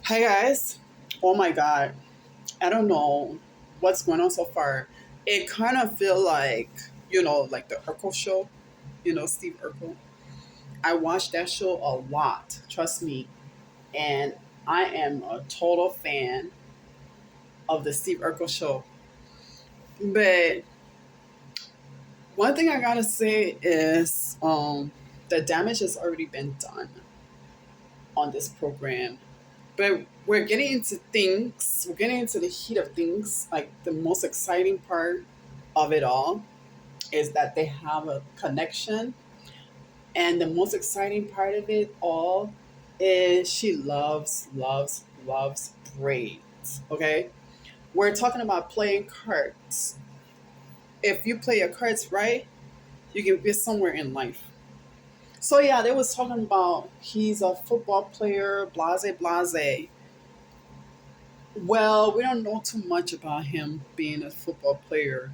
Hi guys. Oh my god. I don't know what's going on so far. It kind of feel like, like the Urkel show, Steve Urkel. I watched that show a lot, trust me. And I am a total fan of the Steve Urkel show. But one thing I gotta say is the damage has already been done on this program. But we're getting into things, we're getting into the heat of things. Like the most exciting part of it all is that they have a connection. And the most exciting part of it all is she loves braids. Okay? We're talking about playing cards. If you play your cards right, you can get somewhere in life. So yeah, they was talking about he's a football player, blase blase. Well, we don't know too much about him being a football player,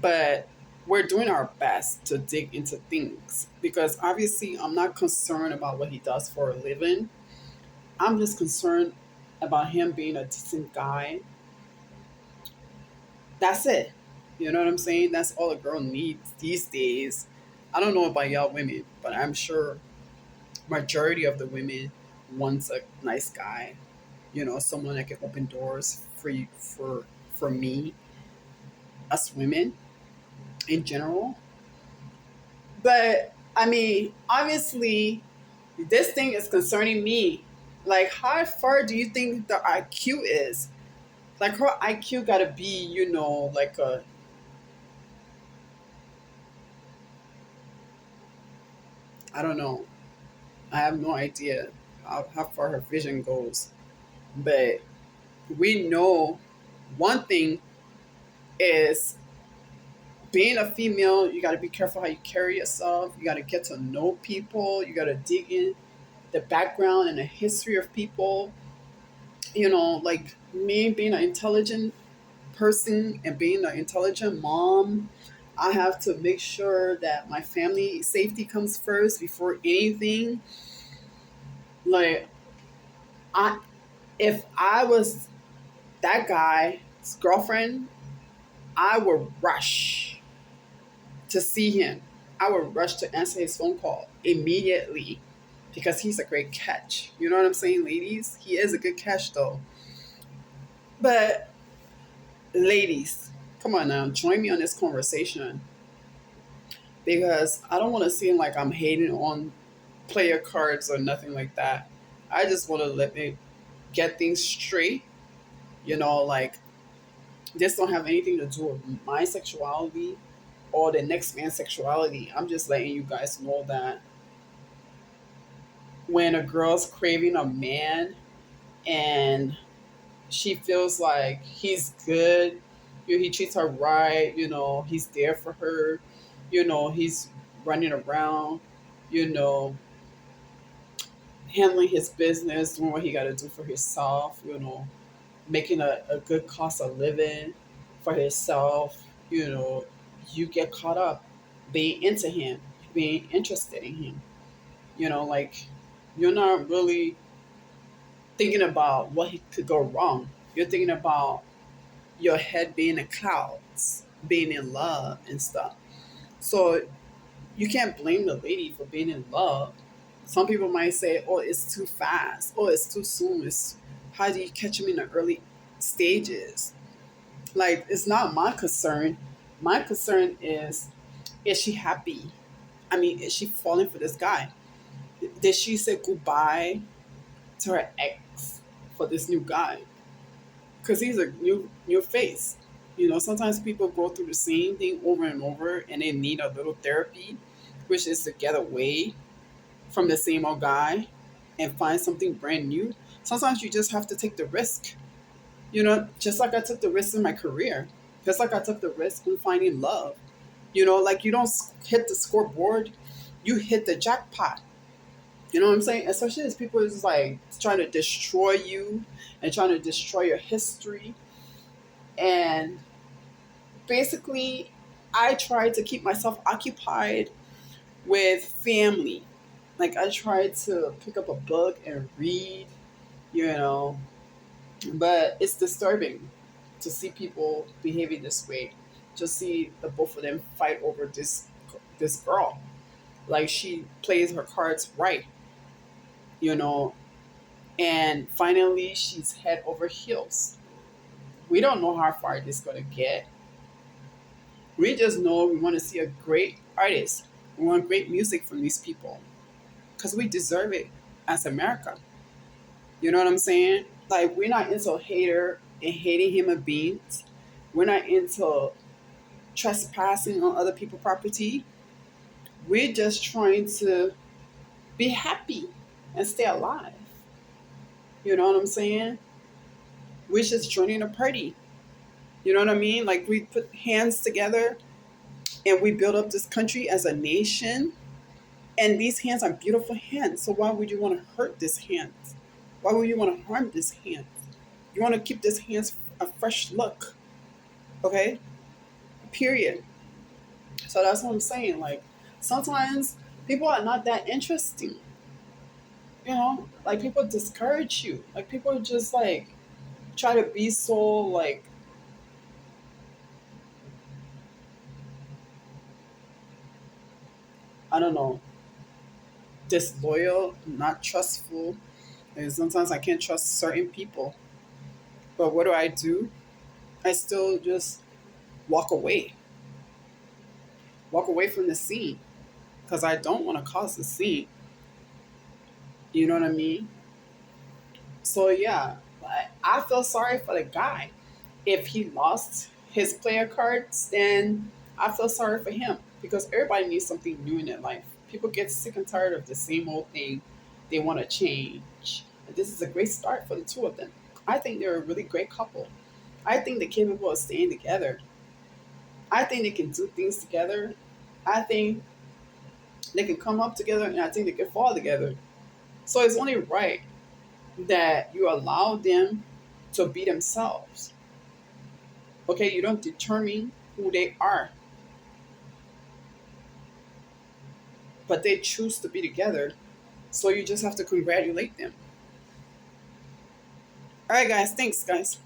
but we're doing our best to dig into things because obviously I'm not concerned about what he does for a living. I'm just concerned about him being a decent guy. That's it. You know what I'm saying? That's all a girl needs these days. I don't know about y'all women, but I'm sure majority of the women wants a nice guy. Someone that can open doors for you, for me, us women in general. But I mean, obviously, this thing is concerning me. Like, how far do you think the IQ is? Like, her IQ gotta be, like I don't know. I have no idea how far her vision goes. But we know one thing is being a female, you gotta be careful how you carry yourself. You gotta get to know people. You gotta dig in the background and the history of people. Like me being an intelligent person and being an intelligent mom, I have to make sure that my family safety comes first before anything. Like, I if I was that guy's girlfriend, I would rush to see him. I would rush to answer his phone call immediately because he's a great catch. You know what I'm saying, ladies? He is a good catch though. But ladies, come on now, join me on this conversation because I don't want to seem like I'm hating on player cards or nothing like that. I just want to let me get things straight. Like this don't have anything to do with my sexuality or the next man's sexuality. I'm just letting you guys know that when a girl's craving a man and she feels like he's good, he treats her right, he's there for her, he's running around, you know, handling his business, doing what he got to do for himself, making a good cost of living for himself, you get caught up being into him, being interested in him, like you're not really thinking about what could go wrong. You're thinking about your head being in clouds, being in love and stuff. So you can't blame the lady for being in love. Some people might say, "Oh, it's too fast. Oh, it's too soon. It's how do you catch them in the early stages?" Like it's not my concern. My concern is she happy? I mean, is she falling for this guy? Did she say goodbye to her ex for this new guy? Because he's a new face. Sometimes people go through the same thing over and over, and they need a little therapy, which is to get away from the same old guy and find something brand new. Sometimes you just have to take the risk. Just like I took the risk in my career, just like I took the risk in finding love. Like you don't hit the scoreboard, you hit the jackpot. You know what I'm saying? Especially as people is like trying to destroy you and trying to destroy your history. And basically, I try to keep myself occupied with family. Like I try to pick up a book and read, you know. But it's disturbing to see people behaving this way, to see the both of them fight over this girl. Like she plays her cards right, you know, and finally she's head over heels. We don't know how far this is gonna get. We just know we want to see a great artist. We want great music from these people because we deserve it as America. You know what I'm saying? Like we're not into hater and hating human beings. We're not into trespassing on other people's property. We're just trying to be happy and stay alive. You know what I'm saying? We're just joining a party. You know what I mean? Like we put hands together and we build up this country as a nation. And these hands are beautiful hands. So why would you want to hurt these hands? Why would you want to harm these hands? You want to keep these hands a fresh look. Okay? Period. So that's what I'm saying. Like sometimes people are not that interesting. You know, like people discourage you. Like people just like try to be so like I don't know, disloyal, not trustful. And sometimes I can't trust certain people. But what do? I still just walk away, walk away from the scene because I don't want to cause a scene. You know what I mean? So yeah, I feel sorry for the guy. If he lost his player cards, then I feel sorry for him because everybody needs something new in their life. People get sick and tired of the same old thing. They want to change. And this is a great start for the two of them. I think they're a really great couple. I think they're capable of staying together. I think they can do things together. I think they can come up together and I think they can fall together. So it's only right that you allow them to be themselves. Okay, you don't determine who they are, but they choose to be together. So you just have to congratulate them. All right, guys. Thanks, guys.